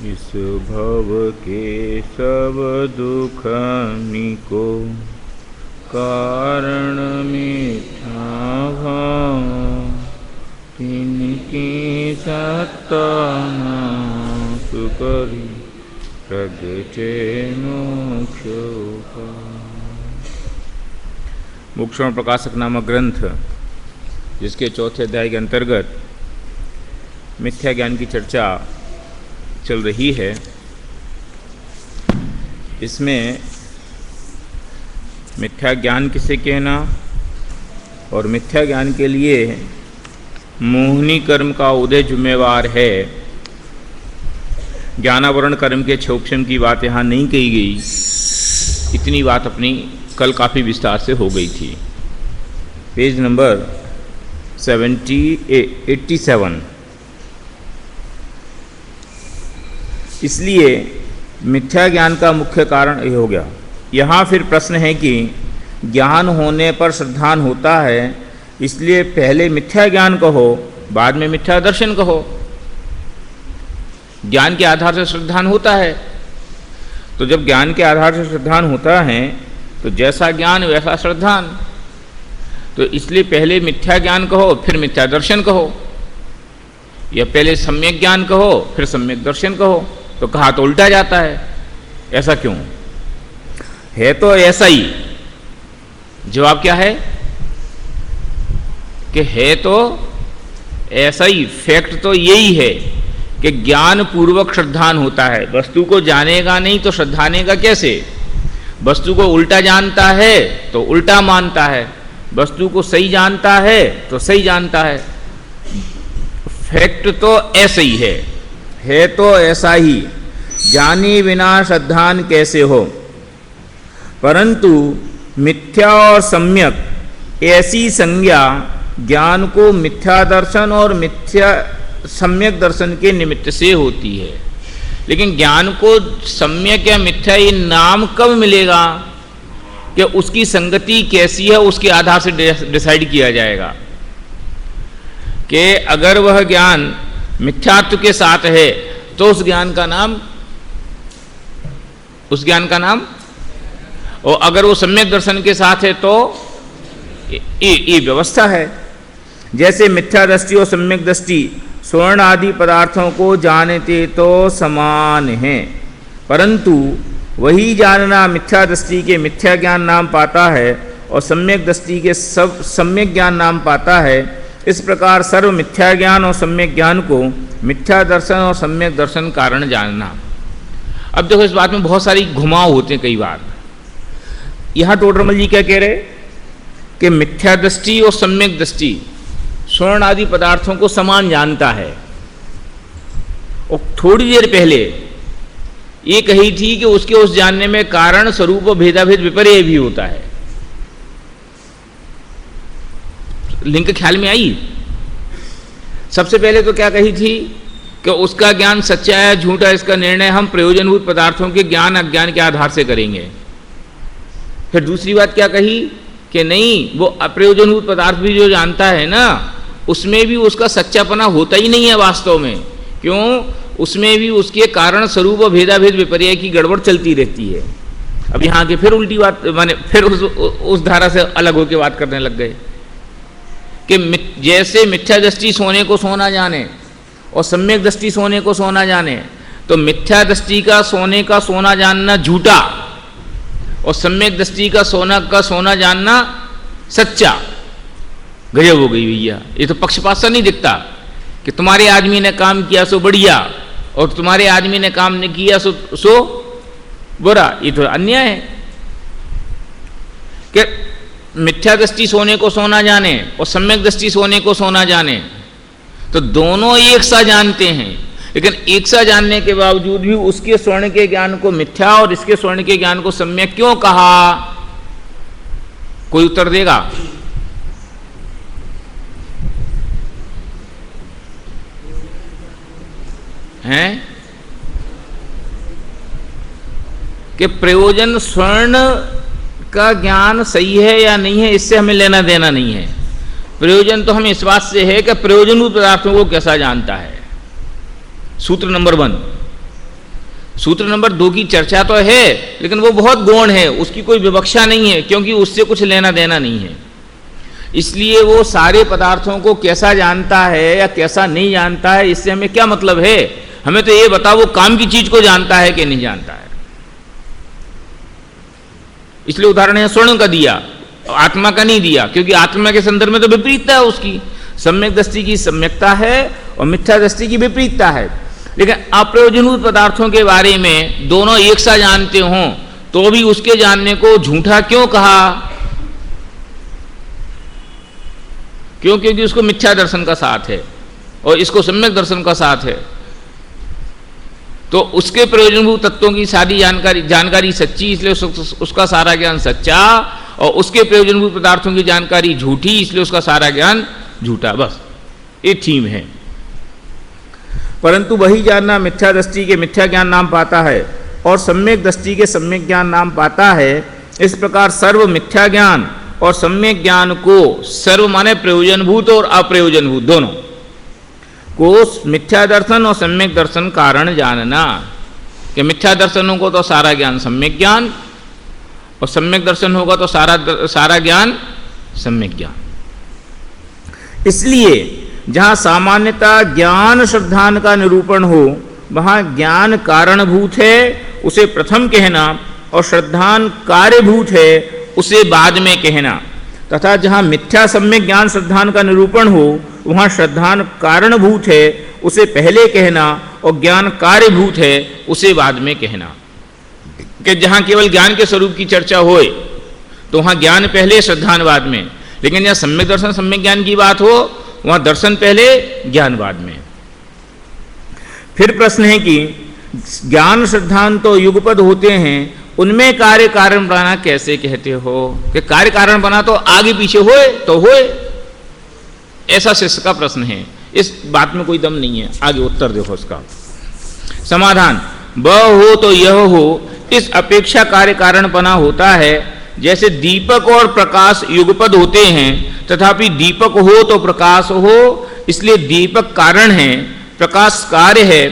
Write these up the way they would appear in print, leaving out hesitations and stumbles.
इस भव के सब दुख को कारण मिथ्या भाव, तिनकी सत्ता नाश करी प्रगटे मोक्ष। मोक्षण प्रकाशक नामक ग्रंथ, जिसके चौथे अध्याय के अंतर्गत मिथ्या ज्ञान की चर्चा चल रही है, इसमें मिथ्या ज्ञान किसे कहना और मिथ्या ज्ञान के लिए मोहिनी कर्म का उदय जिम्मेवार है। ज्ञानावरण कर्म के क्षोक्षम की बात यहाँ नहीं कही गई। इतनी बात अपनी कल काफ़ी विस्तार से हो गई थी। Page number 87। इसलिए मिथ्या ज्ञान का मुख्य कारण ये हो गया। यहाँ फिर प्रश्न है कि ज्ञान होने पर श्रद्धान होता है, इसलिए पहले मिथ्या ज्ञान कहो, बाद में मिथ्या दर्शन कहो। ज्ञान के आधार से श्रद्धान होता है, तो जब ज्ञान के आधार से श्रद्धान होता है तो जैसा ज्ञान वैसा श्रद्धान। तो इसलिए पहले मिथ्या ज्ञान कहो, फिर मिथ्या दर्शन कहो, या पहले सम्यक ज्ञान कहो फिर सम्यक दर्शन कहो। तो कहा तो उल्टा जाता है। ऐसा क्यों है? तो ऐसा ही। जवाब क्या है कि है तो ऐसा ही। फैक्ट तो यही है कि ज्ञान पूर्वक श्रद्धान होता है। वस्तु को जानेगा नहीं तो श्रद्धानेगा कैसे? वस्तु को उल्टा जानता है तो उल्टा मानता है, वस्तु को सही जानता है तो सही जानता है। फैक्ट तो ऐसा ही है तो ऐसा ही। जाने बिना श्रद्धान कैसे हो? परंतु मिथ्या और सम्यक ऐसी संज्ञा ज्ञान को मिथ्या दर्शन और मिथ्या सम्यक दर्शन के निमित्त से होती है। लेकिन ज्ञान को सम्यक या मिथ्या ये नाम कब मिलेगा कि उसकी संगति कैसी है, उसके आधार से डिसाइड किया जाएगा कि अगर वह ज्ञान मिथ्यात्व के साथ है तो उस ज्ञान का नाम, और अगर वो सम्यक दर्शन के साथ है तो ये व्यवस्था है। जैसे मिथ्या दृष्टि और सम्यक दृष्टि स्वर्ण आदि पदार्थों को जानते तो समान हैं, परंतु वही जानना मिथ्या दृष्टि के मिथ्या ज्ञान नाम पाता है और सम्यक दृष्टि के सब सम्यक ज्ञान नाम पाता है। इस प्रकार सर्व मिथ्या ज्ञान और सम्यक ज्ञान को मिथ्या दर्शन और सम्यक दर्शन कारण जानना। अब देखो, इस बात में बहुत सारी घुमाव होते हैं कई बार। यहाँ टोडरमल जी क्या कह रहे कि मिथ्या दृष्टि और सम्यक दृष्टि स्वर्ण आदि पदार्थों को समान जानता है, और थोड़ी देर पहले ये कही थी कि उसके उस जानने में कारण स्वरूप और भेदाभेद विपर्य भी होता है। लिंक ख्याल में आई? सबसे पहले तो क्या कही थी कि उसका ज्ञान सच्चा है झूठा, इसका निर्णय हम प्रयोजनभूत पदार्थों के ज्ञान अज्ञान के आधार से करेंगे। फिर दूसरी बात क्या कही कि नहीं, वो अप्रयोजनभूत पदार्थ भी जो जानता है ना, उसमें भी उसका सच्चापना होता ही नहीं है वास्तव में। क्यों? उसमें भी उसके कारण स्वरूप और भेदाभेद विपर्य की गड़बड़ चलती रहती है। अब यहाँ के फिर उल्टी बात, माने फिर उस धारा से अलग होकर बात करने लग गए कि जैसे मिथ्या दृष्टि सोने को सोना जाने और सम्यक दृष्टि सोने को सोना जाने, तो मिथ्या दृष्टि का सोना जानना झूठा और सम्यक दृष्टि का सोना जानना सच्चा। गजब हो गई भैया। ये तो पक्षपात सा नहीं दिखता कि तुम्हारे आदमी ने काम किया सो बढ़िया और तुम्हारे आदमी ने काम नहीं किया सो बुरा। ये तो अन्याय है कि मिथ्या दृष्टि सोने को सोना जाने और सम्यक दृष्टि सोने को सोना जाने, तो दोनों एक सा जानते हैं, लेकिन एक सा जानने के बावजूद भी उसके स्वर्ण के ज्ञान को मिथ्या और इसके स्वर्ण के ज्ञान को सम्यक क्यों कहा? कोई उत्तर देगा? हैं कि प्रयोजन स्वर्ण का ज्ञान सही है या नहीं है, इससे हमें लेना देना नहीं है। प्रयोजन तो हमें इस बात से है कि प्रयोजनभूत पदार्थों को कैसा जानता है। सूत्र नंबर 1। सूत्र नंबर 2 की चर्चा तो है, लेकिन वो बहुत गौण है, उसकी कोई विवक्षा नहीं है, क्योंकि उससे कुछ लेना देना नहीं है। इसलिए वो सारे पदार्थों को कैसा जानता है या कैसा नहीं जानता है, इससे हमें क्या मतलब है। हमें तो ये बताओ वो काम की चीज को जानता है कि नहीं जानता है। इसलिए उदाहरण है स्वर्ण का दिया, आत्मा का नहीं दिया, क्योंकि आत्मा के संदर्भ में तो विपरीतता है उसकी। सम्यक दृष्टि की सम्यकता है और मिथ्या दृष्टि की विपरीतता है। लेकिन अप्रयोजनभूत पदार्थों के बारे में दोनों एक सा जानते हों तो भी उसके जानने को झूठा क्यों कहा? क्यों? क्योंकि उसको मिथ्या दर्शन का साथ है और इसको सम्यक दर्शन का साथ है। तो उसके प्रयोजनभूत तत्वों की सारी जानकारी सच्ची, इसलिए उसका सारा ज्ञान सच्चा, और उसके प्रयोजनभूत पदार्थों की जानकारी झूठी, इसलिए उसका सारा ज्ञान झूठा। बस ये थीम है। परंतु वही जानना मिथ्या दृष्टि के मिथ्या ज्ञान नाम पाता है और सम्यक दृष्टि के सम्यक ज्ञान नाम पाता है। इस प्रकार सर्व मिथ्या ज्ञान और सम्यक ज्ञान को, सर्व माने प्रयोजनभूत और अप्रयोजनभूत दोनों को, मिथ्या दर्शन और सम्यक दर्शन कारण जानना। कि मिथ्या दर्शन होगा तो सारा ज्ञान सम्यक ज्ञान, और सम्यक दर्शन होगा तो सारा ज्ञान सम्यक ज्ञान। इसलिए जहां सामान्यता ज्ञान श्रद्धान का निरूपण हो, वहां ज्ञान कारणभूत है उसे प्रथम कहना, और श्रद्धान कार्यभूत है उसे बाद में कहना। तथा जहां मिथ्या सम्यक ज्ञान श्रद्धान का निरूपण हो, वहां श्रद्धान कारणभूत है उसे पहले कहना, और ज्ञान कार्यभूत है उसे बाद में कहना। कि जहां केवल ज्ञान के स्वरूप की चर्चा होए तो वहां ज्ञान पहले ज्ञान बाद में, लेकिन जहां सम्यक दर्शन सम्यक ज्ञान की बात हो वहां दर्शन पहले ज्ञान बाद में। फिर प्रश्न है कि ज्ञान श्रद्धान तो युगपद होते हैं, उनमें कार्य कारण बना कैसे कहते हो? कि कार्य कारण बना तो आगे पीछे होए तो होए, ऐसा शिष्य का प्रश्न है। इस बात में कोई दम नहीं है। आगे उत्तर देखो इसका समाधान। ब हो तो यह हो, इस अपेक्षा कार्य कारण बना होता है। जैसे दीपक और प्रकाश युगपद होते हैं, तथापि दीपक हो तो प्रकाश हो, इसलिए दीपक कारण है, प्रकाश कार्य है।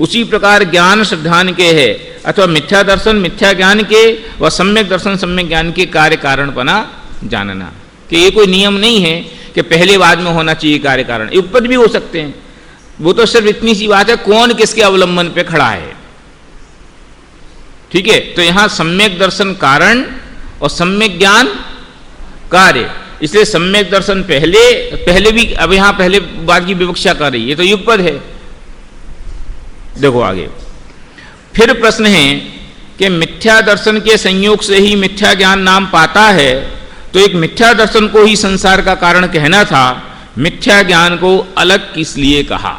उसी प्रकार ज्ञान श्रद्धान के है, अथवा मिथ्या दर्शन मिथ्या ज्ञान के व सम्यक दर्शन सम्यक ज्ञान के कार्य कारण बना जानना। कि ये कोई नियम नहीं है कि पहले बाद में होना चाहिए कार्य कारण, युगपद भी हो सकते हैं। वो तो सिर्फ इतनी सी बात है कौन किसके अवलंबन पे खड़ा है। ठीक है, तो यहां सम्यक दर्शन कारण और सम्यक ज्ञान कार्य, इसलिए सम्यक दर्शन पहले भी, अब यहां पहले बात की विवक्षा कर रही है, तो युगपद है। देखो आगे फिर प्रश्न है कि मिथ्या दर्शन के संयोग से ही मिथ्या ज्ञान नाम पाता है, तो एक मिथ्या दर्शन को ही संसार का कारण कहना था, मिथ्या ज्ञान को अलग किस लिए कहा?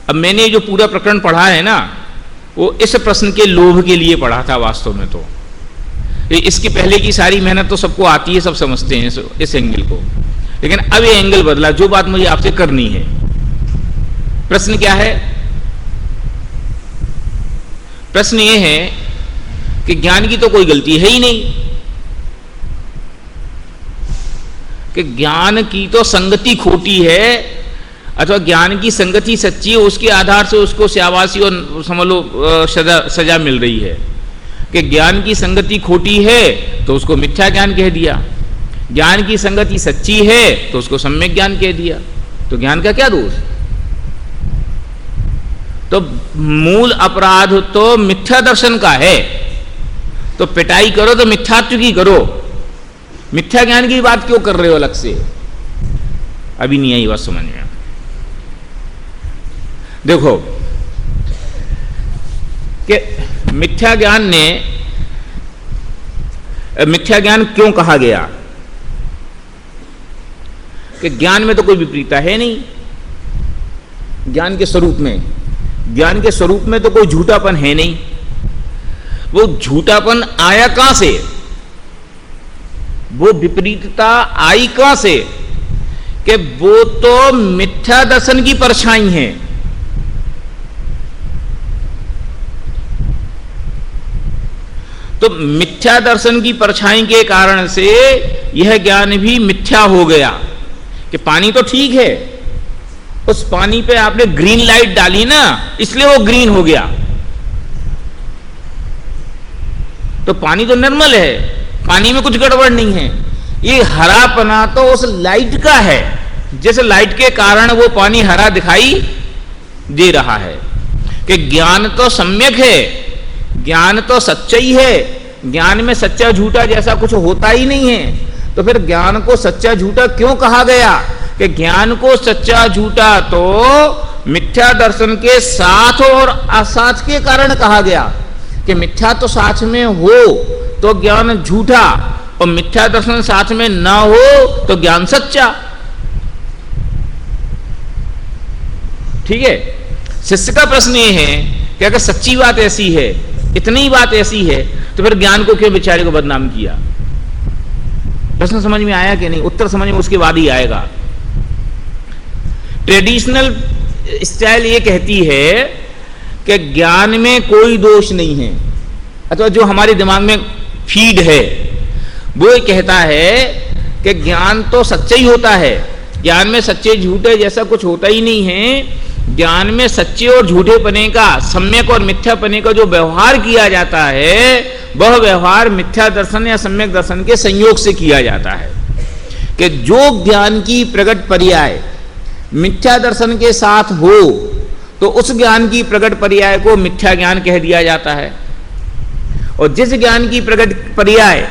अब मैंने जो पूरा प्रकरण पढ़ा है ना, वो इस प्रश्न के लोभ के लिए पढ़ा था वास्तव में। तो इसके पहले की सारी मेहनत तो सबको आती है, सब समझते हैं इस एंगल को, लेकिन अब ये एंगल बदला। जो बात मुझे आपसे करनी है, प्रश्न क्या है? प्रश्न ये है कि ज्ञान की तो कोई गलती है ही नहीं, कि ज्ञान की तो संगति खोटी है, अथवा ज्ञान की संगति सच्ची है, उसके आधार से उसको शाबाशी और समझ लो सजा मिल रही है। कि ज्ञान की संगति खोटी है तो उसको मिथ्या ज्ञान कह दिया, ज्ञान की संगति सच्ची है तो उसको सम्यक ज्ञान कह दिया। तो ज्ञान का क्या दोष? तो मूल अपराध तो मिथ्या दर्शन का है, तो पिटाई करो तो मिथ्यात्व की करो, मिथ्या ज्ञान की बात क्यों कर रहे हो अलग से? अभी नहीं आई बात समझ में। देखो कि मिथ्या ज्ञान क्यों कहा गया? कि ज्ञान में तो कोई विपरीतता है नहीं, ज्ञान के स्वरूप में तो कोई झूठापन है नहीं। वो झूठापन आया कहां से? वो विपरीतता आई कहां से? कि वो तो मिथ्या दर्शन की परछाई है। तो मिथ्या दर्शन की परछाई के कारण से यह ज्ञान भी मिथ्या हो गया। कि पानी तो ठीक है, उस पानी पे आपने ग्रीन लाइट डाली ना, इसलिए वो ग्रीन हो गया। तो पानी तो नॉर्मल है, पानी में कुछ गड़बड़ नहीं है। ये हरापना तो उस लाइट का है, जैसे लाइट के कारण वो पानी हरा दिखाई दे रहा है। कि ज्ञान तो सम्यक है, ज्ञान तो सच्चा ही है, ज्ञान में सच्चा झूठा जैसा कुछ होता ही नहीं है। तो फिर ज्ञान को सच्चा झूठा क्यों कहा गया? कि ज्ञान को सच्चा झूठा तो मिथ्या दर्शन के साथ और असाथ के कारण कहा गया। कि मिथ्या तो साथ में हो तो ज्ञान झूठा, और मिथ्या दर्शन साथ में ना हो तो ज्ञान सच्चा। ठीक है। शिष्य का प्रश्न ये है कि अगर सच्ची बात ऐसी है, इतनी बात ऐसी है, तो फिर ज्ञान को क्यों बेचारे को बदनाम किया? प्रश्न समझ में आया कि नहीं? उत्तर समझ में उसके बाद ही आएगा। ट्रेडिशनल स्टाइल ये कहती है कि ज्ञान में कोई दोष नहीं है, अथवा जो हमारे दिमाग में फीड है वो कहता है कि ज्ञान तो सच्चा ही होता है, ज्ञान में सच्चे झूठे जैसा कुछ होता ही नहीं है। ज्ञान में सच्चे और झूठे पने का, सम्यक और मिथ्या पने का जो व्यवहार किया जाता है, वह व्यवहार मिथ्या दर्शन या सम्यक दर्शन के संयोग से किया जाता है। कि जो ज्ञान की प्रकट पर्याय मिथ्या दर्शन के साथ हो तो उस ज्ञान की प्रकट पर्याय को मिथ्या ज्ञान कह दिया जाता है, और जिस ज्ञान की प्रकट पर्याय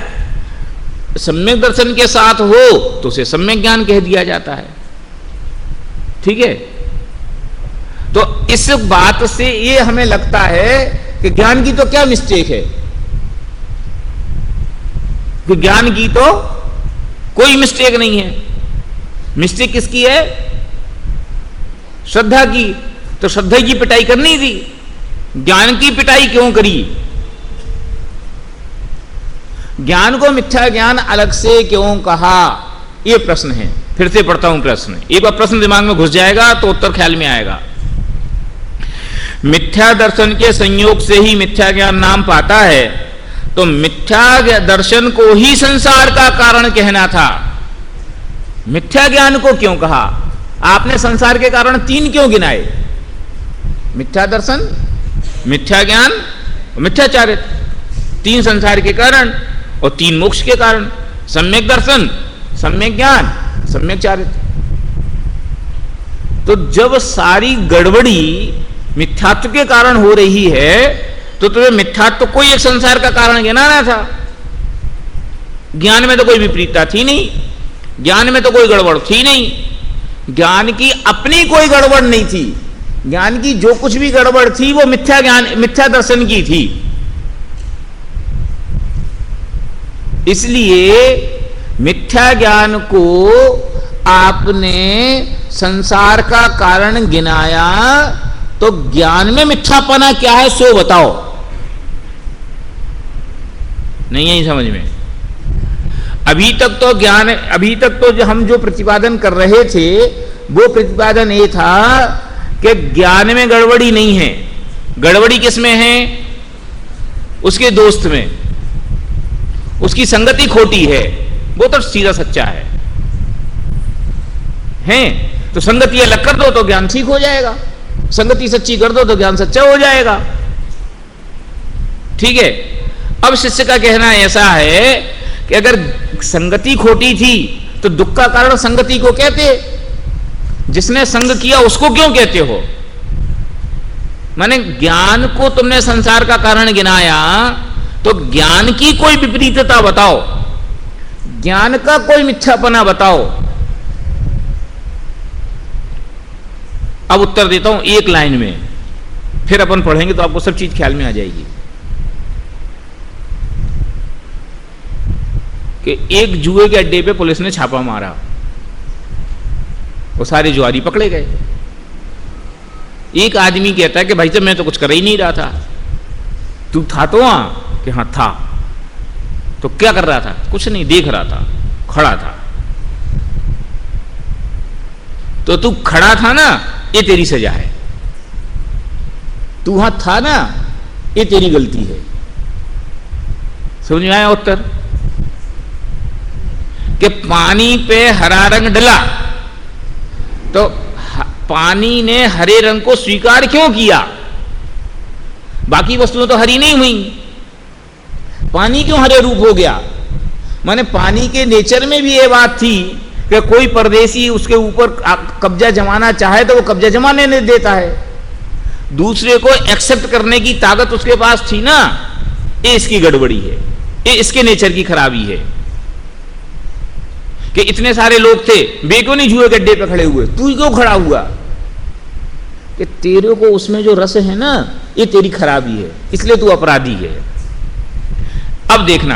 सम्यक दर्शन के साथ हो तो उसे सम्यक ज्ञान कह दिया जाता है। ठीक है। तो इस बात से ये हमें लगता है कि ज्ञान की तो क्या मिस्टेक है, कि ज्ञान की तो कोई मिस्टेक नहीं है। मिस्टेक किसकी है? श्रद्धा की। तो श्रद्धा की पिटाई करनी थी, ज्ञान की पिटाई क्यों करी? ज्ञान को मिथ्या ज्ञान अलग से क्यों कहा? यह प्रश्न है। फिर से पढ़ता हूं प्रश्न, एक बार प्रश्न दिमाग में घुस जाएगा तो उत्तर ख्याल में आएगा। मिथ्या दर्शन के संयोग से ही मिथ्या ज्ञान नाम पाता है, तो मिथ्या दर्शन को ही संसार का कारण कहना था, मिथ्या ज्ञान को क्यों कहा? आपने संसार के कारण 3 क्यों गिनाए? मिथ्या दर्शन, मिथ्या ज्ञान, मिथ्याचारित्र। 3 संसार के कारण और 3 मोक्ष के कारण। सम्यक दर्शन, सम्यक ज्ञान, सम्यक चारित्र। तो जब सारी गड़बड़ी मिथ्यात्व के कारण हो रही है, तो तुम्हें मिथ्यात्व कोई एक संसार का कारण गिनाना था। ज्ञान में तो कोई विपरीतता थी नहीं, ज्ञान में तो कोई गड़बड़ थी नहीं, ज्ञान की अपनी कोई गड़बड़ नहीं थी। ज्ञान की जो कुछ भी गड़बड़ थी वो मिथ्या ज्ञान, मिथ्या दर्शन की थी। इसलिए मिथ्या ज्ञान को आपने संसार का कारण गिनाया, तो ज्ञान में मिथ्यापना क्या है सो बताओ। नहीं है समझ में? अभी तक तो ज्ञान, अभी तक तो जो हम जो प्रतिपादन कर रहे थे वो प्रतिपादन ये था कि ज्ञान में गड़बड़ी नहीं है। गड़बड़ी किसमें है? उसके दोस्त में, उसकी संगति खोटी है, वो तो सीधा सच्चा है। तो संगति अलग कर दो तो ज्ञान ठीक हो जाएगा, संगति सच्ची कर दो तो ज्ञान सच्चा हो जाएगा। ठीक है। अब शिष्य का कहना ऐसा है कि अगर संगति खोटी थी तो दुख का कारण संगति को कहते, जिसने संग किया उसको क्यों कहते हो? माने ज्ञान को तुमने संसार का कारण गिनाया, तो ज्ञान की कोई विपरीतता बताओ, ज्ञान का कोई मिथ्यापना बताओ। अब उत्तर देता हूं एक लाइन में, फिर अपन पढ़ेंगे तो आपको सब चीज ख्याल में आ जाएगी। कि एक जुए के अड्डे पे पुलिस ने छापा मारा, वो सारे जुआरी पकड़े गए। एक आदमी कहता है कि भाई साहब मैं तो कुछ कर ही नहीं रहा था। तू था तो वहां? कि हाँ था। तो क्या कर रहा था? कुछ नहीं, देख रहा था, खड़ा था। तो तू खड़ा था ना, ये तेरी सजा है। तू वहां था ना, ये तेरी गलती है। समझ में आया उत्तर? कि पानी पे हरा रंग डला तो पानी ने हरे रंग को स्वीकार क्यों किया? बाकी वस्तुएं तो हरी नहीं हुई, पानी क्यों हरे रूप हो गया? माने पानी के नेचर में भी ये बात थी कि कोई परदेसी उसके ऊपर कब्जा जमाना चाहे तो वो कब्जा जमाने नहीं देता है, दूसरे को एक्सेप्ट करने की ताकत उसके पास थी ना। ये इसकी गड़बड़ी है, ये इसके नेचर की खराबी है कि इतने सारे लोग थे, वे क्यों नहीं जुए गड्ढे पे खड़े हुए, तू क्यों खड़ा हुआ? कि तेरे को उसमें जो रस है ना, ये तेरी खराबी है, इसलिए तू अपराधी है। अब देखना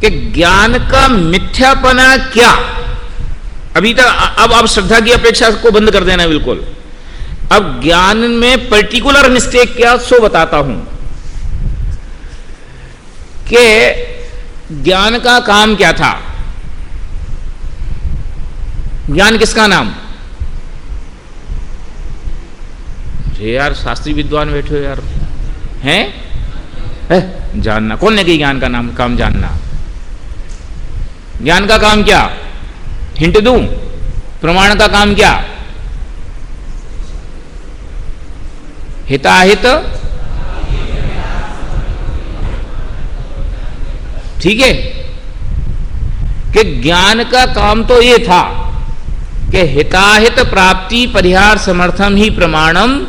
कि ज्ञान का मिथ्यापना क्या। अभी तक अब श्रद्धा की अपेक्षा को बंद कर देना बिल्कुल। अब ज्ञान में पर्टिकुलर मिस्टेक क्या, सो बताता हूं कि ज्ञान का काम क्या था। ज्ञान किसका नाम? ये यार शास्त्री विद्वान बैठे हो यार, हैं? जानना। कौन ने कही ज्ञान का नाम काम जानना? ज्ञान का काम क्या? हिंट दूं? प्रमाण का काम क्या? हिताहित, ठीक है। कि ज्ञान का काम तो ये था कि हिताहित प्राप्ति परिहार समर्थम ही प्रमाणम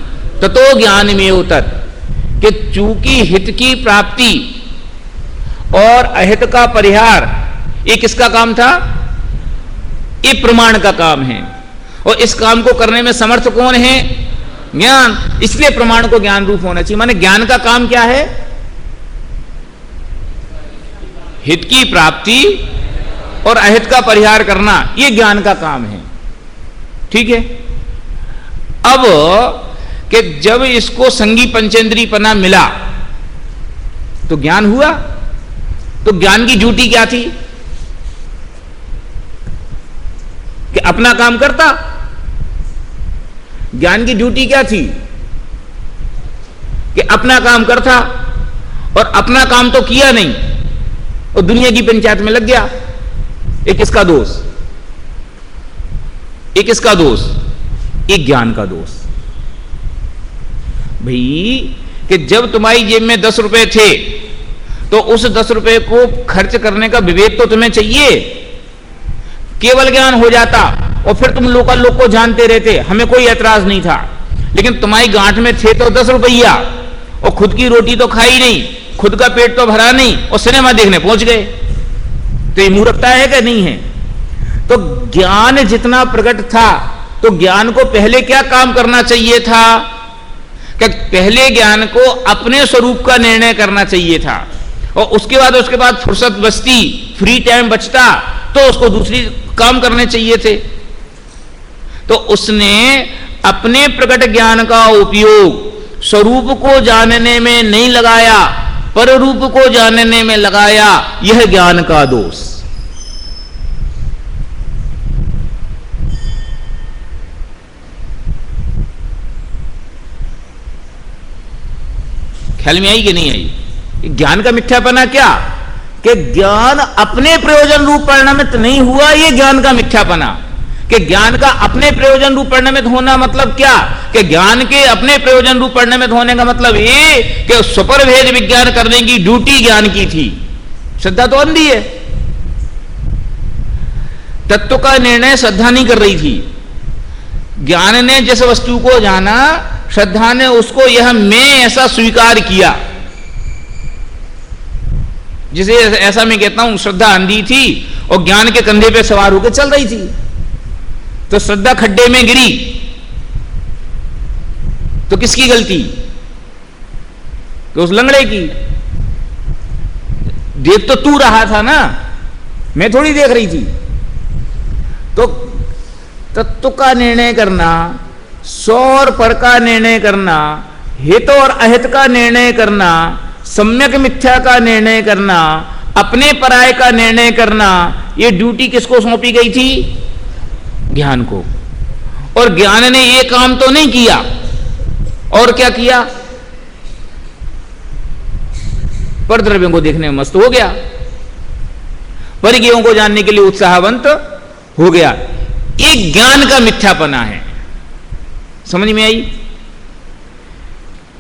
ततो ज्ञान में उतर, कि चूंकि हित की प्राप्ति और अहित का परिहार ये किसका काम था? ये प्रमाण का काम है। और इस काम को करने में समर्थ कौन है? ज्ञान। इसलिए प्रमाण को ज्ञान रूप होना चाहिए। माने ज्ञान का काम क्या है? हित की प्राप्ति और अहित का परिहार करना, ये ज्ञान का काम है, ठीक है। अब कि जब इसको संगी पंचेंद्रीयपना मिला तो ज्ञान हुआ। तो ज्ञान की ड्यूटी क्या थी? कि अपना काम करता। ज्ञान की ड्यूटी क्या थी? कि अपना काम करता, और अपना काम तो किया नहीं और दुनिया की पंचायत में लग गया। एक किसका दोष? एक किसका दोष? एक ज्ञान का दोष। भाई कि जब तुम्हारी जेब में 10 रुपए थे तो उस 10 रुपए को खर्च करने का विवेक तो तुम्हें चाहिए। केवल ज्ञान हो जाता और फिर तुम लोकल लोग को जानते रहते, हमें कोई ऐतराज नहीं था। लेकिन तुम्हारी गांठ में थे तो 10 रुपया और खुद की रोटी तो खाई नहीं, खुद का पेट तो भरा नहीं और सिनेमा देखने पहुंच गए। तो ये मूर्खता है कि नहीं है? तो ज्ञान जितना प्रकट था तो ज्ञान को पहले क्या काम करना चाहिए था? कि पहले ज्ञान को अपने स्वरूप का निर्णय करना चाहिए था, और उसके बाद फुर्सत बचती, फ्री टाइम बचता तो उसको दूसरी काम करने चाहिए थे। तो उसने अपने प्रकट ज्ञान का उपयोग स्वरूप को जानने में नहीं लगाया, पर रूप को जानने में लगाया। यह ज्ञान का दोष। ख्याल में आई कि नहीं आई? ज्ञान का मिथ्यापना क्या? कि ज्ञान अपने प्रयोजन रूप परिणमित नहीं हुआ, ये ज्ञान का मिथ्यापना। कि ज्ञान का अपने प्रयोजन रूप परिणमित होना मतलब क्या? कि ज्ञान के अपने प्रयोजन रूप परिणमित होने का मतलब ये कि सुपरभेद विज्ञान करने की ड्यूटी ज्ञान की थी। श्रद्धा तो अंधी है, तत्व का निर्णय श्रद्धा नहीं कर रही थी। ज्ञान ने जिस वस्तु को जाना, श्रद्धा ने उसको यह मैं ऐसा स्वीकार किया। जिसे ऐसा मैं कहता हूं, श्रद्धा अंधी थी और ज्ञान के कंधे पे सवार होकर चल रही थी। तो श्रद्धा खड्डे में गिरी तो किसकी गलती? तो उस लंगड़े की। देख तो तू रहा था ना, मैं थोड़ी देख रही थी। तो तत्व का निर्णय करना, सौ और पर का निर्णय करना, हित और अहित का निर्णय करना, सम्यक मिथ्या का निर्णय करना, अपने पराय का निर्णय करना, ये ड्यूटी किसको सौंपी गई थी? ज्ञान को। और ज्ञान ने ये काम तो नहीं किया, और क्या किया? पर द्रव्यों को देखने में मस्त हो गया, परिज्ञों को जानने के लिए उत्साहवंत हो गया। एक ज्ञान का मिथ्यापना है। समझ में आई?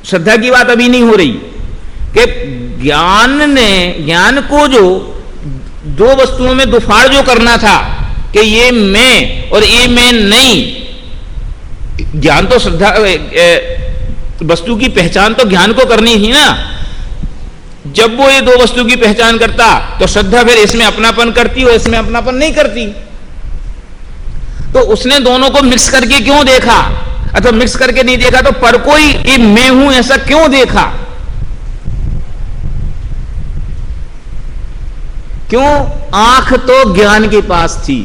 श्रद्धा की बात अभी नहीं हो रही कि ज्ञान को जो दो वस्तुओं में दुफाड़ जो करना था कि ये मैं और ये मैं नहीं, ज्ञान तो श्रद्धा वस्तु की पहचान तो ज्ञान को करनी थी ना। जब वो ये दो वस्तु की पहचान करता तो श्रद्धा फिर इसमें अपनापन करती और इसमें अपनापन नहीं करती। तो उसने दोनों को मिक्स करके क्यों देखा, अथवा मिक्स करके नहीं देखा तो पर कोई ये मैं हूं ऐसा क्यों देखा? क्यों? आंख तो ज्ञान के पास थी,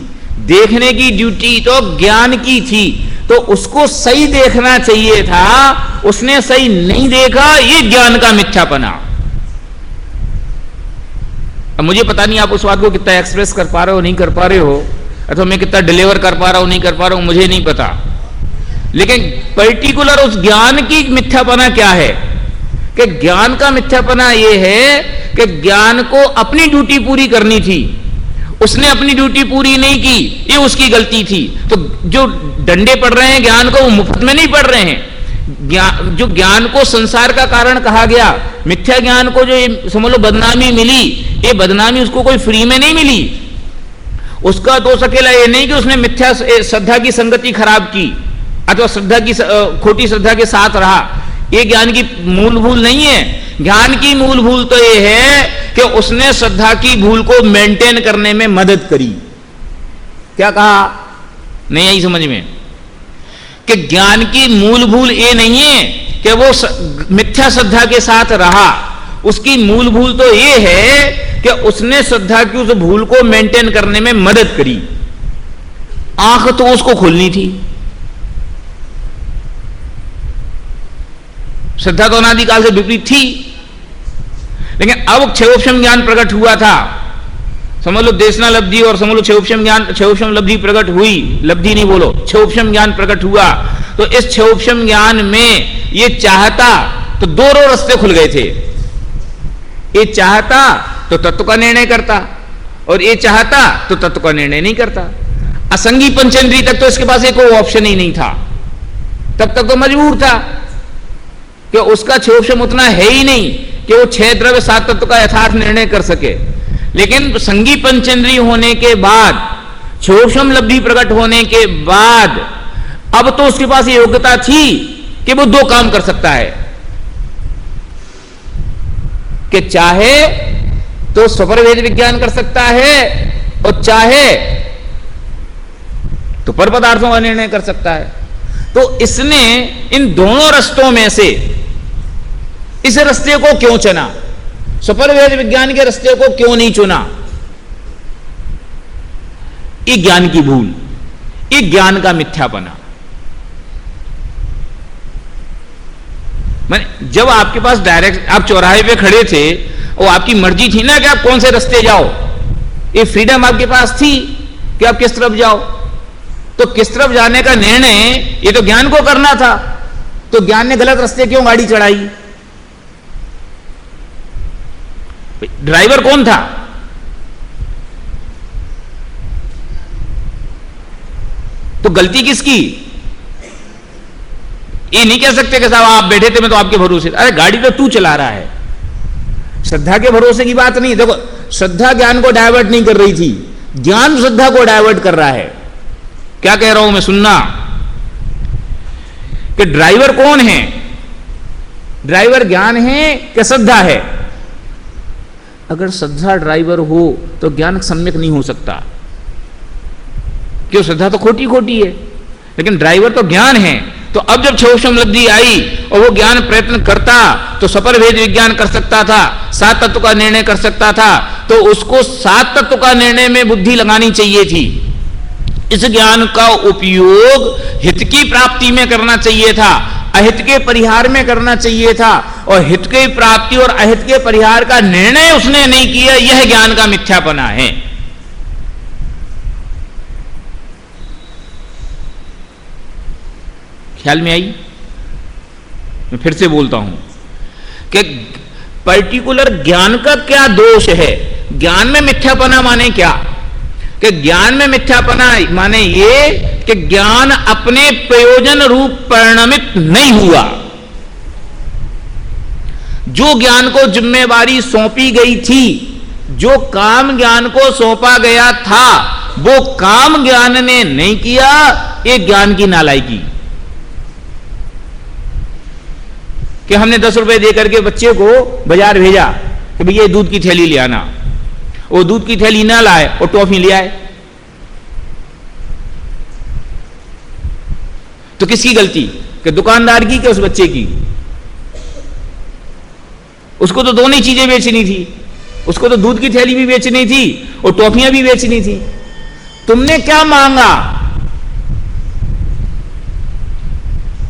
देखने की ड्यूटी तो ज्ञान की थी, तो उसको सही देखना चाहिए था, उसने सही नहीं देखा, ये ज्ञान का मिथ्यापना। अब मुझे पता नहीं आप उस बात को कितना एक्सप्रेस कर पा रहे हो, नहीं कर पा रहे हो, अथवा मैं कितना डिलीवर कर पा रहा हूं, नहीं कर पा रहा हूं, मुझे नहीं पता। लेकिन पर्टिकुलर उस ज्ञान की मिथ्यापना क्या है कि ज्ञान का मिथ्यापना यह है कि ज्ञान को अपनी ड्यूटी पूरी करनी थी, उसने अपनी ड्यूटी पूरी नहीं की, ये उसकी गलती थी। तो जो डंडे पड़ रहे हैं ज्ञान को, वो मुफ्त में नहीं पड़ रहे हैं। जो ज्ञान को संसार का कारण कहा गया, मिथ्या ज्ञान को जो समझ लो बदनामी मिली, ये बदनामी उसको कोई फ्री में नहीं मिली। उसका दोष अकेला ये नहीं कि उसने मिथ्या श्रद्धा की संगति खराब की अथवा श्रद्धा की खोटी श्रद्धा के साथ रहा, ये ज्ञान की मूल भूल नहीं है। ज्ञान की मूल भूल तो ये है कि उसने श्रद्धा की भूल को मेंटेन करने में मदद करी। क्या कहा? नहीं आई समझ में? कि ज्ञान की मूल भूल ये नहीं है कि वो मिथ्या श्रद्धा के साथ रहा, उसकी मूल भूल तो ये है कि उसने श्रद्धा की उस भूल को मेंटेन करने में मदद करी। आंख तो उसको खोलनी थी। श्रद्धा तो अनादिकाल से विपरीत थी, लेकिन अब क्षयोपशम ज्ञान प्रकट हुआ था। समझ लो देशना लब्धि और समझ लो क्षयोपशम ज्ञान, क्षयोपशम लब्धि प्रकट हुई, लब्धि नहीं बोलो, क्षयोपशम ज्ञान प्रकट हुआ। तो इस क्षयोपशम ज्ञान में ये चाहता तो दो रास्ते खुल गए थे। ये चाहता तो तत्व का निर्णय करता और ये चाहता तो तत्व का निर्णय नहीं करता। असंगी पंचेंद्रिय तक तो इसके पास एक ऑप्शन ही नहीं था, तब तक तो मजबूर था कि उसका क्षयोपशम उतना है ही नहीं कि वो 6 द्रव्य 7 तत्व का यथार्थ निर्णय कर सके। लेकिन संगी पंचेंद्रिय होने के बाद, क्षयोपशम लब्धि प्रकट होने के बाद, अब तो उसके पास ये योग्यता थी कि वो दो काम कर सकता है कि चाहे तो स्वपरभेद विज्ञान कर सकता है और चाहे तो पर पदार्थों का निर्णय कर सकता है। तो इसने इन दोनों रास्तों में से इस रास्ते को क्यों चुना? स्वपरभेद विज्ञान के रास्ते को क्यों नहीं चुना? ये ज्ञान की भूल, ये ज्ञान का मिथ्यापना। मैंने जब आपके पास डायरेक्ट आप चौराहे पे खड़े थे और आपकी मर्जी थी ना कि आप कौन से रास्ते जाओ, ये फ्रीडम आपके पास थी कि आप किस तरफ जाओ, तो किस तरफ जाने का निर्णय ये तो ज्ञान को करना था। तो ज्ञान ने गलत रास्ते क्यों गाड़ी चढ़ाई? ड्राइवर कौन था? तो गलती किसकी? ये नहीं कह सकते कि साहब आप बैठे थे मैं तो आपके भरोसे। अरे गाड़ी तो तू चला रहा है, श्रद्धा के भरोसे की बात नहीं। देखो श्रद्धा ज्ञान को डायवर्ट नहीं कर रही थी, ज्ञान श्रद्धा को डायवर्ट कर रहा है। क्या कह रहा हूं मैं, सुनना कि ड्राइवर कौन है? ड्राइवर ज्ञान है कि श्रद्धा है? अगर श्रद्धा ड्राइवर हो तो ज्ञान सम्यक नहीं हो सकता, क्यों? श्रद्धा तो खोटी खोटी है, लेकिन ड्राइवर तो ज्ञान है। तो अब जब क्षयोपशम लब्धि आई और वो ज्ञान प्रयत्न करता तो स्वपरभेद विज्ञान कर सकता था, 7 तत्व का निर्णय कर सकता था, तो उसको 7 तत्व का निर्णय में बुद्धि लगानी चाहिए थी। इस ज्ञान का उपयोग हित की प्राप्ति में करना चाहिए था, अहित के परिहार में करना चाहिए था, और हित की प्राप्ति और अहित के परिहार का निर्णय उसने नहीं किया। यह ज्ञान का मिथ्यापना है। ख्याल में आई? मैं फिर से बोलता हूं कि पर्टिकुलर ज्ञान का क्या दोष है। ज्ञान में मिथ्यापना माने क्या? कि ज्ञान में मिथ्यापना माने ये कि ज्ञान अपने प्रयोजन रूप परिणमित नहीं हुआ। जो ज्ञान को जिम्मेवारी सौंपी गई थी, जो काम ज्ञान को सौंपा गया था, वो काम ज्ञान ने नहीं किया। ये ज्ञान की नालायकी कि हमने 10 रुपए देकर के बच्चे को बाजार भेजा कि भैया दूध की थैली ले आना, वो दूध की थैली ना लाए और टॉफी ले आए, तो किसकी गलती? कि दुकानदार की कि उस बच्चे की? उसको तो दोनों ही चीजें बेचनी थी, उसको तो दूध की थैली भी बेचनी थी और टॉफियां भी बेचनी थी। तुमने क्या मांगा?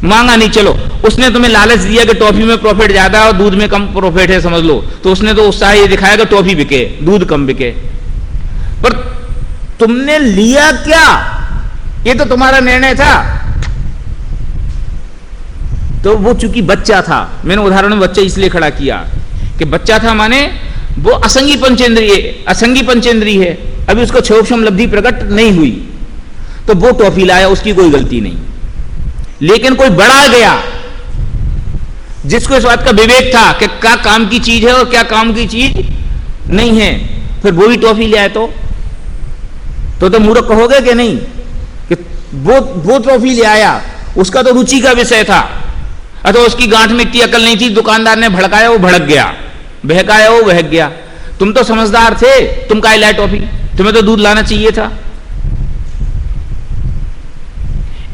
मांगा नहीं, चलो उसने तुम्हें लालच दिया कि टॉफी में प्रॉफिट ज्यादा और दूध में कम प्रॉफिट है, समझ लो, तो उसने तो उत्साह ये दिखाया कि टॉफी बिके, दूध कम बिके। पर तुमने लिया क्या? ये तो तुम्हारा निर्णय था। तो वो चूंकि बच्चा था, मैंने उदाहरण में बच्चा इसलिए खड़ा किया कि बच्चा था माने वो असंगी पंचेंद्रिय है, अभी उसको क्षोभक्षम लब्धि प्रकट नहीं हुई, तो वो टॉफी लाया, उसकी कोई गलती नहीं। लेकिन कोई बड़ा गया जिसको इस बात का विवेक था कि क्या काम की चीज है और क्या काम की चीज नहीं है, फिर वो भी टॉफी ले आए, तो मूर्ख कहोगे कि नहीं? कि वो टॉफी ले आया, उसका तो रुचि का विषय था, अथवा उसकी गांठ में इतनी अकल नहीं थी, दुकानदार ने भड़काया, वो भड़क गया, बहकाया, वो बहक गया। तुम तो समझदार थे, तुम काहे लाए टॉफी? तुम्हें तो दूध लाना चाहिए था।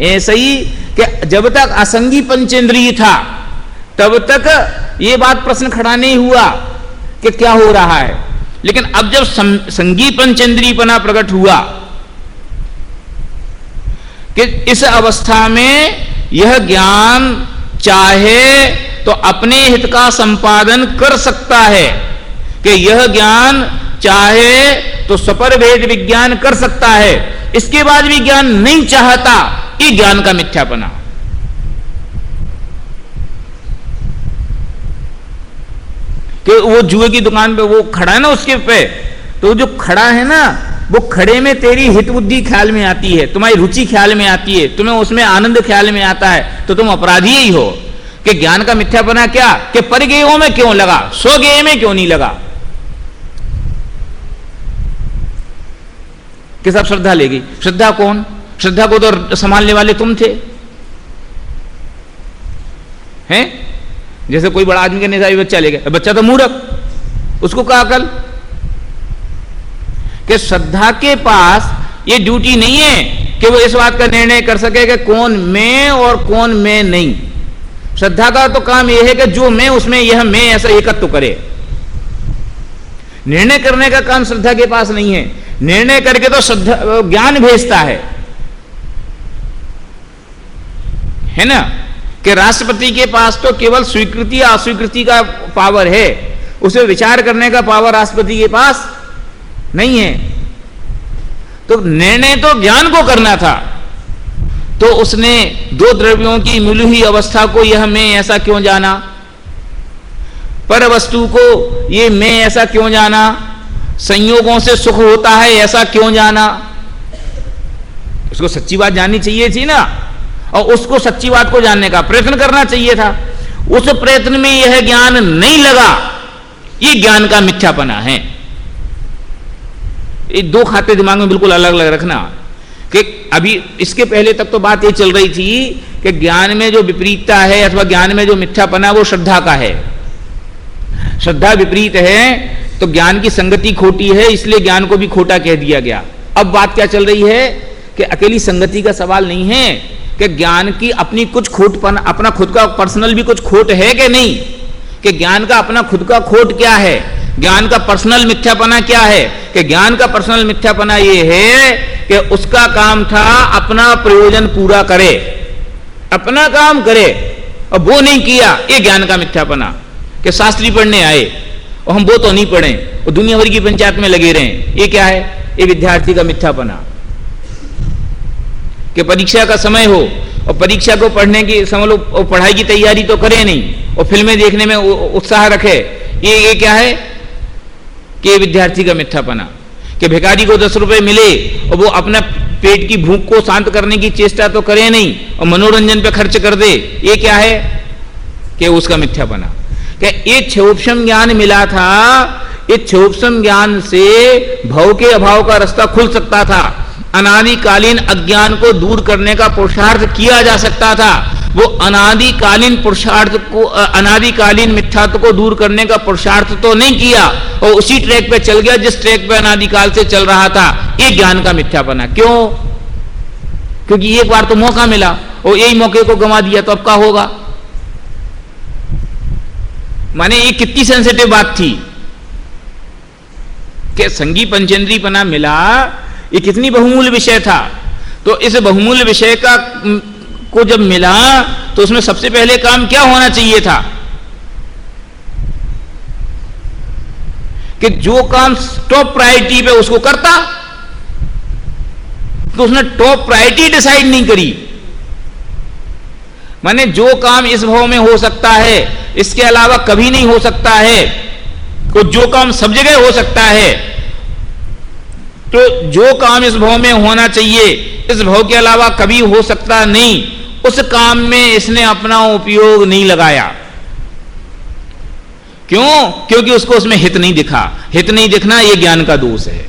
ऐसे ही कि जब तक असंगी पंचेंद्रिय था तब तक ये बात प्रश्न खड़ा नहीं हुआ कि क्या हो रहा है। लेकिन अब जब संगी पंचेंद्रियपना प्रकट हुआ कि इस अवस्था में यह ज्ञान चाहे तो अपने हित का संपादन कर सकता है, कि यह ज्ञान चाहे तो सपर भेद विज्ञान कर सकता है, इसके बाद भी ज्ञान नहीं चाहता, ये ज्ञान का मिथ्यापना। कि वो जुए की दुकान पे वो खड़ा है ना, उसके पे तो जो खड़ा है ना, वो खड़े में तेरी हित बुद्धि ख्याल में आती है, तुम्हारी रुचि ख्याल में आती है, तुम्हें उसमें आनंद ख्याल में आता है, तो तुम अपराधी ही हो। कि ज्ञान का मिथ्यापना क्या? कि परगेयों में क्यों लगा, स्वगेय में क्यों नहीं लगा? कि सब श्रद्धा लेगी। श्रद्धा कौन? श्रद्धा को तो संभालने वाले तुम थे, हैं? जैसे कोई बड़ा आदमी के निशाई बच्चा ले गया, बच्चा तो मूर्ख, उसको क्या अकल? कि श्रद्धा के पास ये ड्यूटी नहीं है कि वो इस बात का निर्णय कर सके कि कौन मैं और कौन मैं नहीं। श्रद्धा का तो काम यह है कि जो मैं उसमें यह मैं ऐसा एकत्व करे। निर्णय करने का काम श्रद्धा के पास नहीं है। निर्णय करके तो श्रद्धा ज्ञान भेजता है ना? कि राष्ट्रपति के पास तो केवल स्वीकृति या अस्वीकृति का पावर है, उसे विचार करने का पावर राष्ट्रपति के पास नहीं है। तो निर्णय तो ज्ञान को करना था, तो उसने दो द्रव्यों की मिली हुई अवस्था को यह मैं ऐसा क्यों जाना, पर वस्तु को ये मैं ऐसा क्यों जाना, संयोगों से सुख होता है ऐसा क्यों जाना? उसको सच्ची बात जाननी चाहिए थी ना, और उसको सच्ची बात को जानने का प्रयत्न करना चाहिए था। उस प्रयत्न में यह ज्ञान नहीं लगा, ये ज्ञान का मिथ्यापना है। ये दो खाते दिमाग में बिल्कुल अलग अलग रखना। कि अभी इसके पहले तक तो बात ये चल रही थी कि ज्ञान में जो विपरीतता है अथवा ज्ञान में जो मिथ्यापना वो श्रद्धा का है। श्रद्धा विपरीत है तो ज्ञान की संगति खोटी है, इसलिए ज्ञान को भी खोटा कह दिया गया। अब बात क्या चल रही है कि अकेली संगति का सवाल नहीं है कि ज्ञान की अपनी कुछ खोटपन, अपना खुद का पर्सनल भी कुछ खोट है कि नहीं, कि ज्ञान का अपना खुद का खोट क्या है, ज्ञान का पर्सनल मिथ्यापना क्या है। कि ज्ञान का पर्सनल मिथ्यापना ये है कि उसका काम था अपना प्रयोजन पूरा करे, अपना काम करे, और वो नहीं किया, ये ज्ञान का मिथ्यापना। कि शास्त्री पढ़ने आए और हम वो तो नहीं पढ़े और दुनिया भर की पंचायत में लगे रहे, ये क्या है? ये विद्यार्थी का मिथ्यापना। कि परीक्षा का समय हो और परीक्षा को पढ़ने की समझ लो, पढ़ाई की तैयारी तो करे नहीं और फिल्में देखने में उत्साह रखे, ये क्या है? कि विद्यार्थी का मिथ्यापना। कि भिखारी को 10 रुपए मिले और वो अपना पेट की भूख को शांत करने की चेष्टा तो करे नहीं और मनोरंजन पे खर्च कर दे, ये क्या है कि उसका मिथ्यापना। क्या ये क्षोभसम ज्ञान मिला था, इस क्षोभसम ज्ञान से भव के अभाव का रास्ता खुल सकता था, अनादिकालीन अज्ञान को दूर करने का पुरुषार्थ किया जा सकता था। वो अनादिकालीन पुरुषार्थ को, अनादिकालीन मिथ्यात्व को दूर करने का पुरुषार्थ तो नहीं किया और उसी ट्रैक पे चल गया जिस ट्रैक पे अनादिकाल से चल रहा था। ये ज्ञान का मिथ्यापना। क्यों? क्योंकि एक बार तो मौका मिला और यही मौके को गंवा दिया, तो अब क्या होगा? माने ये कितनी सेंसिटिव बात थी कि संगी पंचेंद्रीपना मिला, ये कितनी बहुमूल्य विषय था। तो इस बहुमूल्य विषय का को जब मिला तो उसमें सबसे पहले काम क्या होना चाहिए था कि जो काम टॉप प्रायोरिटी पे उसको करता, तो उसने टॉप प्रायोरिटी डिसाइड नहीं करी। माने जो काम इस भाव में हो सकता है, इसके अलावा कभी नहीं हो सकता है, तो जो काम सब जगह हो सकता है, तो जो काम इस भाव में होना चाहिए, इस भाव के अलावा कभी हो सकता नहीं, उस काम में इसने अपना उपयोग नहीं लगाया। क्यों? क्योंकि उसको उसमें हित नहीं दिखा। हित नहीं दिखना ये ज्ञान का दोष है।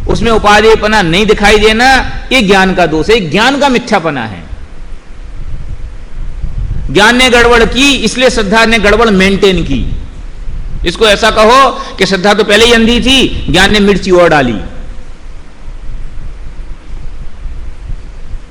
उसमें उपादेयपना नहीं दिखाई देना ये ज्ञान का दोष है, ज्ञान का मिथ्यापना है। ज्ञान ने गड़बड़ की, इसलिए श्रद्धा ने गड़बड़ मेंटेन की। इसको ऐसा कहो कि श्रद्धा तो पहले ही अंधी थी, ज्ञान ने मिर्ची और डाली।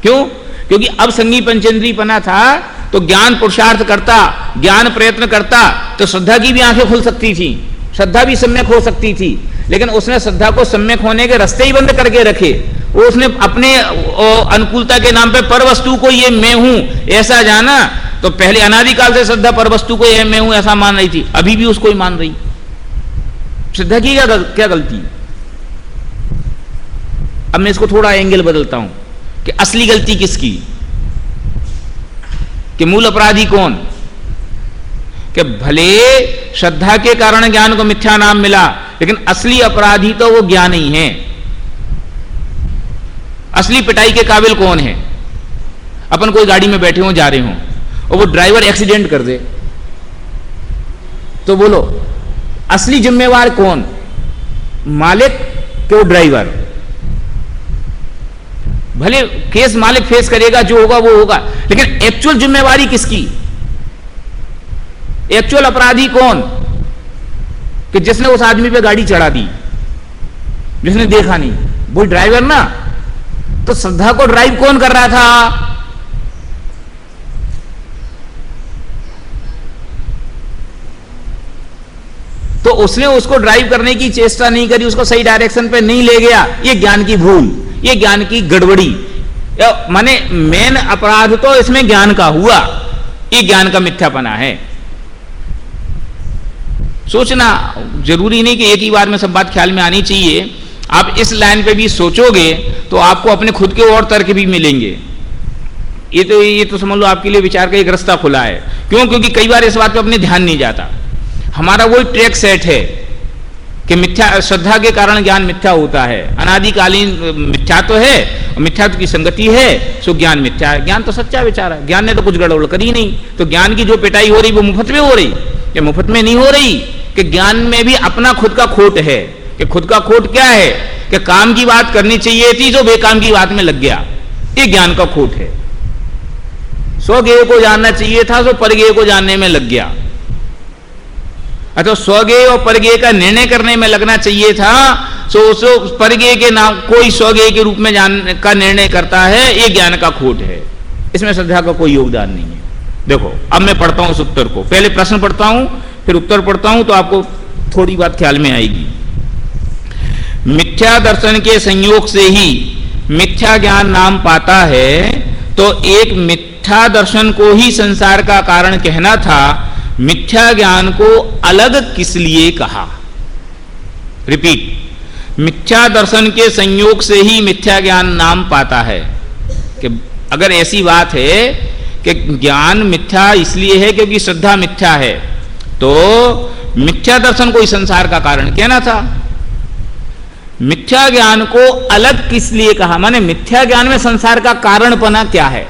क्यों? क्योंकि अब संगी पंचेंद्रीपना था, तो ज्ञान पुरुषार्थ करता, ज्ञान प्रयत्न करता, तो श्रद्धा की भी आंखें खुल सकती थी, श्रद्धा भी सम्यक हो सकती थी। लेकिन उसने श्रद्धा को सम्यक होने के रास्ते ही बंद करके रखे। वो उसने अपने अनुकूलता के नाम पे पर वस्तु को ये मैं हूं ऐसा जाना। तो पहले अनादिकाल से श्रद्धा पर वस्तु को ये मैं हूं ऐसा मान रही थी, अभी भी उसको ही मान रही। श्रद्धा की क्या गलती? अब मैं इसको थोड़ा एंगल बदलता हूं कि असली गलती किसकी, कि मूल अपराधी कौन? कि भले श्रद्धा के कारण ज्ञान को मिथ्या नाम मिला, लेकिन असली अपराधी तो वो ज्ञान ही है। असली पिटाई के काबिल कौन है? अपन कोई गाड़ी में बैठे हो, जा रहे हो, और वो ड्राइवर एक्सीडेंट कर दे, तो बोलो असली जिम्मेवार कौन? मालिक कि वो ड्राइवर? भले केस मालिक फेस करेगा, जो होगा वो होगा, लेकिन एक्चुअल जिम्मेवारी किसकी? एक्चुअल अपराधी कौन? कि जिसने उस आदमी पे गाड़ी चढ़ा दी, जिसने देखा नहीं, वो ड्राइवर ना। तो श्रद्धा को ड्राइव कौन कर रहा था? तो उसने उसको ड्राइव करने की चेष्टा नहीं करी, उसको सही डायरेक्शन पे नहीं ले गया। ये ज्ञान की भूल, ये ज्ञान की गड़बड़ी। माने मेन अपराध तो इसमें ज्ञान का हुआ, ये ज्ञान का मिथ्यापना है। सोचना जरूरी नहीं कि एक ही बार में सब बात ख्याल में आनी चाहिए। आप इस लाइन पे भी सोचोगे तो आपको अपने खुद के और तर्क भी मिलेंगे। ये तो समझ लो आपके लिए विचार का एक रास्ता खुला है। क्यों? क्योंकि कई बार इस बात पे अपने ध्यान नहीं जाता। हमारा वही ट्रैक सेट है कि मिथ्या, श्रद्धा के कारण ज्ञान मिथ्या होता है, अनादिकालीन मिथ्या तो है, मिथ्यात्व की संगति है, सो ज्ञान मिथ्या है। ज्ञान तो सच्चा विचार है, ज्ञान ने तो कुछ गड़बड़ करी नहीं। तो ज्ञान की जो पिटाई हो रही वो मुफ्त में हो रही, कि मुफ्त में नहीं हो रही, कि ज्ञान में भी अपना खुद का खोट है। कि खुद का खोट क्या है? कि काम की बात करनी चाहिए थी, जो बेकाम की बात में लग गया, ये ज्ञान का खोट है। स्वगेय को जानना चाहिए था, जो परगेय को जानने में लग गया। अथवा स्वगेय और परगेय का निर्णय करने में लगना चाहिए था, सो परगेय के नाम कोई स्वगेय के रूप में का निर्णय करता है, ये ज्ञान का खोट है। इसमें श्रद्धा का कोई योगदान नहीं है। देखो अब मैं पढ़ता हूं उस उत्तर को, पहले प्रश्न पढ़ता हूं फिर उत्तर पढ़ता हूं, तो आपको थोड़ी बात ख्याल में आएगी। मिथ्या दर्शन के संयोग से ही मिथ्या ज्ञान नाम पाता है, तो एक मिथ्या दर्शन को ही संसार का कारण कहना था, मिथ्या ज्ञान को अलग किस लिए कहा? रिपीट, मिथ्या दर्शन के संयोग से ही मिथ्या ज्ञान नाम पाता है। कि अगर ऐसी बात है कि ज्ञान मिथ्या इसलिए है क्योंकि श्रद्धा मिथ्या है, तो मिथ्या दर्शन को ही संसार का कारण कहना था। मिथ्या ज्ञान को अलग किस लिए कहा? माने मिथ्या ज्ञान में संसार का कारणपना क्या है,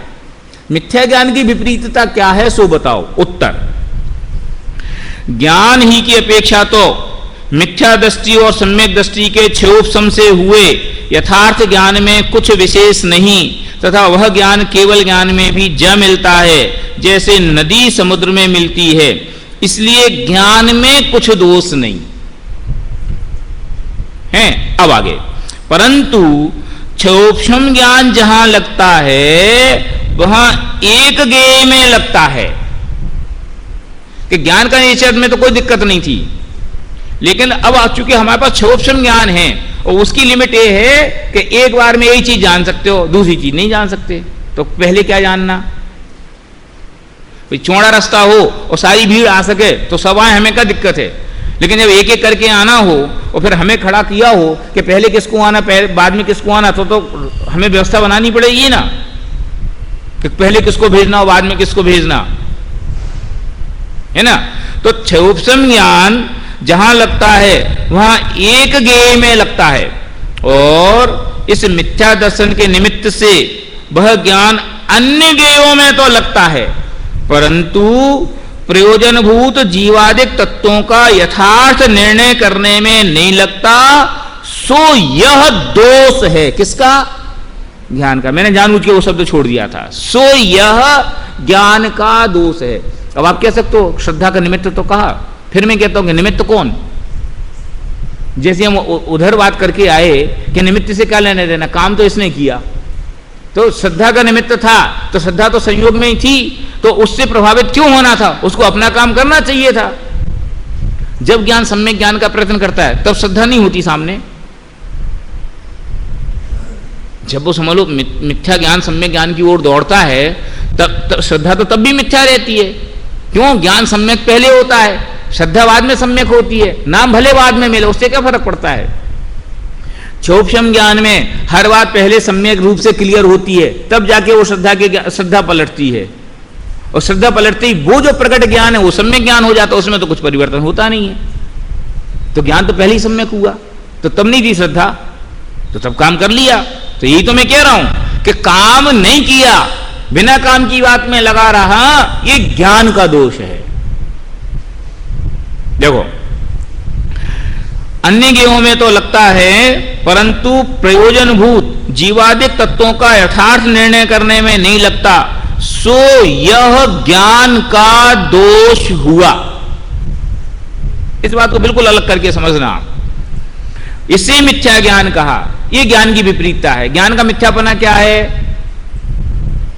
मिथ्या ज्ञान की विपरीतता क्या है, सो बताओ। उत्तर, ज्ञान ही की अपेक्षा तो मिथ्या दृष्टि और सम्यक दृष्टि के क्षयोपशम से हुए यथार्थ ज्ञान में कुछ विशेष नहीं, तथा वह ज्ञान केवल ज्ञान में भी ज मिलता है जैसे नदी समुद्र में मिलती है, इसलिए ज्ञान में कुछ दोष नहीं है। अब आगे, परंतु क्षयोपशम ज्ञान जहां लगता है वहां एक गेय में लगता है कि ज्ञान का निश्चय में तो कोई दिक्कत नहीं थी, लेकिन अब चूंकि हमारे पास क्षयोपशम ज्ञान है और उसकी लिमिट ये है कि एक बार में यही चीज जान सकते हो, दूसरी चीज नहीं जान सकते, तो पहले क्या जानना? कोई चौड़ा रास्ता हो और सारी भीड़ आ सके तो सब आए, हमें क्या दिक्कत है, लेकिन जब एक एक करके आना हो और फिर हमें खड़ा किया हो कि पहले किसको आना बाद में किसको आना, तो हमें व्यवस्था बनानी पड़ेगी ना कि पहले किसको भेजना हो बाद में किसको भेजना है ना। तो क्षयोपशम ज्ञान जहां लगता है वहां एक गेय में लगता है, और इस मिथ्या दर्शन के निमित्त से वह ज्ञान अन्य गेयों में तो लगता है, परंतु प्रयोजनभूत जीवादिक तत्वों का यथार्थ निर्णय करने में नहीं लगता। सो यह दोष है किसका? ज्ञान का। मैंने जानबूझ के वो शब्द छोड़ दिया था। सो यह ज्ञान का दोष है। अब आप कह सकते हो श्रद्धा का निमित्त तो कहा, फिर मैं कहता हूं कि निमित्त कौन? जैसे हम उधर बात करके आए कि निमित्त से क्या लेने देना, काम तो इसने किया, तो श्रद्धा का निमित्त था, तो श्रद्धा तो संयोग में ही थी, तो उससे प्रभावित क्यों होना था? उसको अपना काम करना चाहिए था। जब ज्ञान सम्यक ज्ञान का प्रयत्न करता है तब श्रद्धा नहीं होती सामने। जब वो समझ लो मिथ्या ज्ञान सम्यक ज्ञान की ओर दौड़ता है तब श्रद्धा तो तब भी मिथ्या रहती है। क्यों? ज्ञान सम्यक पहले होता है, श्रद्धा बाद में सम्यक होती है। नाम भले बाद में मिले, उससे क्या फर्क पड़ता है? क्षयोपशम ज्ञान में हर बात पहले सम्यक रूप से क्लियर होती है, तब जाके वो श्रद्धा पलटती है, और श्रद्धा पलटती वो जो प्रकट ज्ञान है वो सम्यक ज्ञान हो जाता है, उसमें तो कुछ परिवर्तन होता नहीं है। तो ज्ञान तो पहले ही सम्यक हुआ, तो तब नहीं थी श्रद्धा, तो तब काम कर लिया। तो यही तो मैं कह रहा हूं कि काम नहीं किया, बिना काम की बात में लगा रहा, ये ज्ञान का दोष है। देखो, अन्य गेयों में तो लगता है, परंतु प्रयोजनभूत जीवादिक तत्वों का यथार्थ निर्णय करने में नहीं लगता, सो यह ज्ञान का दोष हुआ। इस बात को बिल्कुल अलग करके समझना। इसे मिथ्या ज्ञान कहा, यह ज्ञान की विपरीतता है। ज्ञान का मिथ्यापना क्या है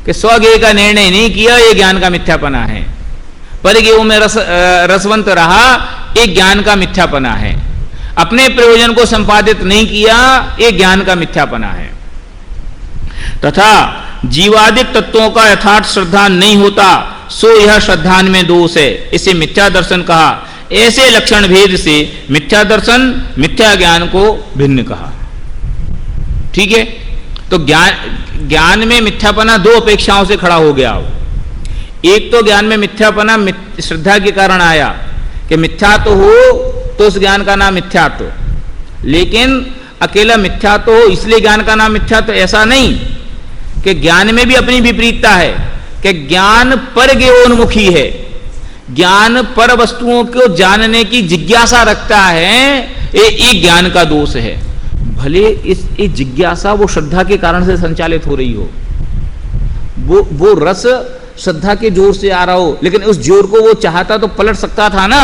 कि स्वज्ञेय का निर्णय नहीं किया, यह ज्ञान का मिथ्यापना है। परिज्ञेयों में रसवंत रहा, एक ज्ञान का मिथ्यापना है। अपने प्रयोजन को संपादित नहीं किया, एक ज्ञान का मिथ्यापना है। तथा जीवादिक तत्वों का यथार्थ श्रद्धा नहीं होता, सो यह श्रद्धान में दोष है। इसे मिथ्या दर्शन कहा। ऐसे लक्षण भेद से मिथ्या दर्शन मिथ्या ज्ञान को भिन्न कहा। ठीक है, तो ज्ञान में मिथ्यापना दो अपेक्षाओं से खड़ा हो गया। एक तो ज्ञान में मिथ्यापना श्रद्धा के कारण आया कि मिथ्या तो हो तो उस ज्ञान का नाम मिथ्यात्व, लेकिन अकेला मिथ्यात्व हो इसलिए ज्ञान का नाम मिथ्यात्व, ऐसा नहीं कि ज्ञान में भी अपनी विपरीतता है कि ज्ञान पर ज्ञोन्मुखी है, ज्ञान पर वस्तुओं को जानने की जिज्ञासा रखता है, एक ज्ञान का दोष है। भले इस जिज्ञासा वो श्रद्धा के कारण से संचालित हो रही हो, वो रस श्रद्धा के जोर से आ रहा हो, लेकिन उस जोर को वो चाहता तो पलट सकता था ना।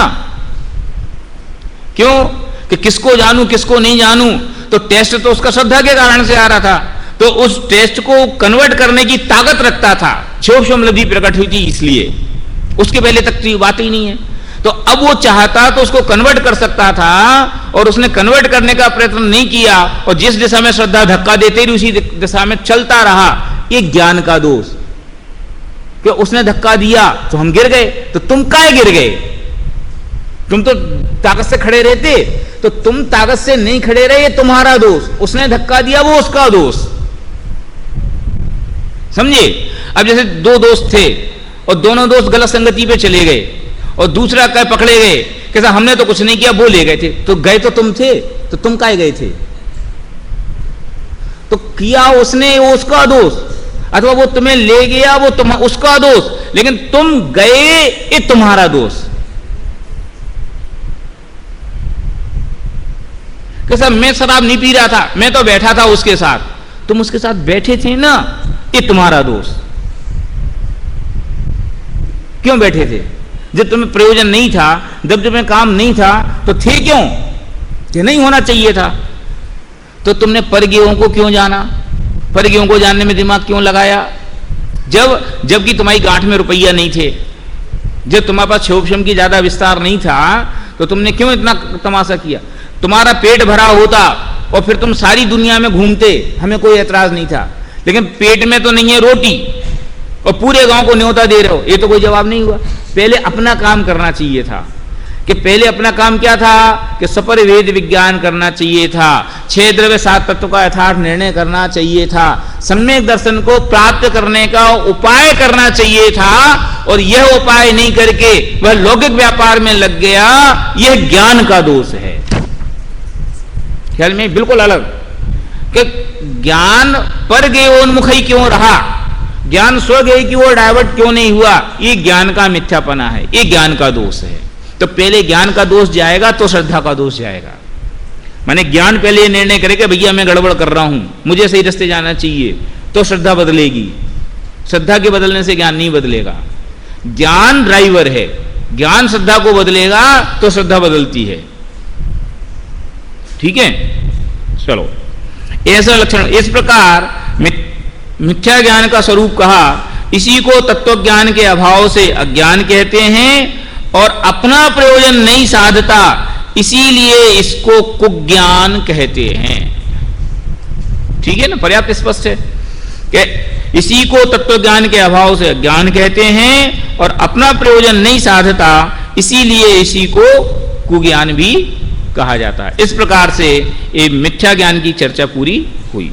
क्यों? कि किसको जानूं किसको नहीं जानूं, तो टेस्ट तो उसका श्रद्धा के कारण से आ रहा था, तो उस टेस्ट को कन्वर्ट करने की ताकत रखता था। क्षयोपशम लब्धि प्रकट हुई थी इसलिए, उसके पहले तक तो बात ही नहीं है। तो अब वो चाहता तो उसको कन्वर्ट कर सकता था, और उसने कन्वर्ट करने का प्रयत्न नहीं किया, और जिस दिशा में श्रद्धा धक्का देते रही उसी दिशा में चलता रहा। ये ज्ञान का दोष कि उसने धक्का दिया तो हम गिर गए, तो तुम काहे गिर गए? तुम तो ताकत से खड़े रहते, तो तुम ताकत से नहीं खड़े रहे, ये तुम्हारा दोष। उसने धक्का दिया, वो उसका दोष। समझे? अब जैसे दो दोस्त थे और दोनों दोस्त गलत संगति पे चले गए, और दूसरा पकड़े गए, कैसा हमने तो कुछ नहीं किया, वो ले गए थे। तो गए तो तुम थे, तो तुम काहे गए थे? तो किया उसने, वो उसका दोष, अथवा वो तुम्हें ले गया वो उसका दोष, लेकिन तुम गए ये तुम्हारा दोष। कि साहब मैं शराब नहीं पी रहा था, मैं तो बैठा था उसके साथ, तुम उसके साथ बैठे थे ना, ये तुम्हारा दोष। क्यों बैठे थे? जब तुम्हें प्रयोजन नहीं था, जब तुम्हें काम नहीं था, तो थे क्यों? कि नहीं होना चाहिए था। तो तुमने परगियों को क्यों जाना? परगियों को जानने में दिमाग क्यों लगाया? जबकि तुम्हारी गांठ में रुपया नहीं थे, जब तुम्हारे पास क्षोभक्षम की ज्यादा विस्तार नहीं था, तो तुमने क्यों इतना तमाशा किया? तुम्हारा पेट भरा होता और फिर तुम सारी दुनिया में घूमते, हमें कोई एतराज नहीं था, लेकिन पेट में तो नहीं है रोटी और पूरे गांव को न्योता दे रहे हो, ये तो कोई जवाब नहीं हुआ। पहले अपना काम करना चाहिए था। कि पहले अपना काम क्या था? कि सपर वेद विज्ञान करना चाहिए था, 6 द्रव्य 7 तत्व का यथार्थ निर्णय करना चाहिए था, सम्यक दर्शन को प्राप्त करने का उपाय करना चाहिए था, और यह उपाय नहीं करके वह लौकिक व्यापार में लग गया, यह ज्ञान का दोष है। ख्याल में बिल्कुल अलग कि ज्ञान पर गयोन्मुख ही क्यों रहा, ज्ञान स्वगय की ओर डाइवर्ट क्यों नहीं हुआ, ये ज्ञान का मिथ्यापना है, ये ज्ञान का दोष है। तो पहले ज्ञान का दोष जाएगा तो श्रद्धा का दोष जाएगा। माने ज्ञान पहले ये निर्णय करे कि भैया मैं गड़बड़ कर रहा हूं, मुझे सही रास्ते जाना चाहिए, तो श्रद्धा बदलेगी। श्रद्धा के बदलने से ज्ञान नहीं बदलेगा। ज्ञान ड्राइवर है, ज्ञान श्रद्धा को बदलेगा तो श्रद्धा बदलती है। ठीक है, चलो ऐसा लक्षण। इस प्रकार मिथ्या ज्ञान का स्वरूप कहा, इसी को तत्व ज्ञान के अभाव से अज्ञान कहते हैं, और अपना प्रयोजन नहीं साधता, इसीलिए इसको कुज्ञान कहते हैं। ठीक है ना, पर्याप्त स्पष्ट है कि इसी को तत्व ज्ञान के अभाव से अज्ञान कहते हैं, और अपना प्रयोजन नहीं साधता, इसीलिए इसी को कुज्ञान भी कहा जाता है। इस प्रकार से ये मिथ्या ज्ञान की चर्चा पूरी हुई।